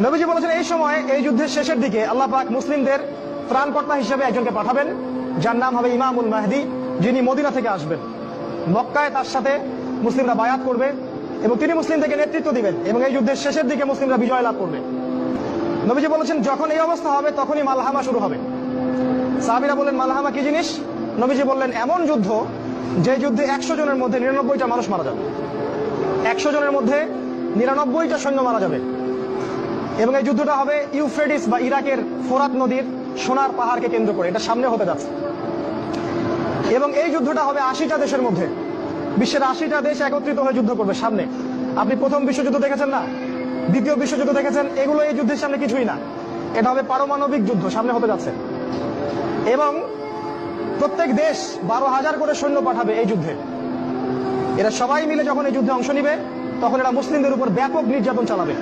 নবীজি বলেছেন এই সময় এই যুদ্ধের শেষের দিকে আল্লাহ পাক মুসলিমদের ত্রাণকর্তা হিসেবে একজনকে পাঠাবেন, যার নাম হবে ইমামুল মাহদি, যিনি মদিনা থেকে আসবেন। মক্কায় তার সাথে মুসলিমরা বায়াত করবে এবং তিনি মুসলিমদেরকে নেতৃত্ব দিবেন এবং এই যুদ্ধের শেষের দিকে মুসলিমরা বিজয় লাভ করবে। নবীজি বলেছেন যখন এই অবস্থা হবে তখনই মালহামা শুরু হবে। সাহাবীরা বললেন মালহামা কি জিনিস? নবীজি বললেন এমন যুদ্ধ যে যুদ্ধে 100 জনের মধ্যে 99টা মানুষ মারা যাবে। 100 জনের মধ্যে 99টা সৈন্য মারা যাবে এবং এই যুদ্ধটা হবে ইউফ্রেটিস বা ইরাকের ফোরাত নদীর সোনার পাহাড়কে কেন্দ্র করে। এটা সামনে হতে যাচ্ছে এবং এই যুদ্ধটা হবে 80টা দেশের মধ্যে। বিশ্বের 80টা দেশ একত্রিত হয়ে যুদ্ধ করবে সামনে। আপনি প্রথম বিশ্বযুদ্ধ দেখেছেন না, দ্বিতীয় বিশ্বযুদ্ধ দেখেছেন, এগুলো এই যুদ্ধের সামনে কিছুই না। এটা হবে পারমাণবিক যুদ্ধ সামনে হতে যাচ্ছে এবং প্রত্যেক দেশ 12,000 করে সৈন্য পাঠাবে এই যুদ্ধে। এরা সবাই মিলে যখন এই যুদ্ধে অংশ নিবে তখন এরা মুসলিমদের উপর ব্যাপক নির্যাতন চালাবে।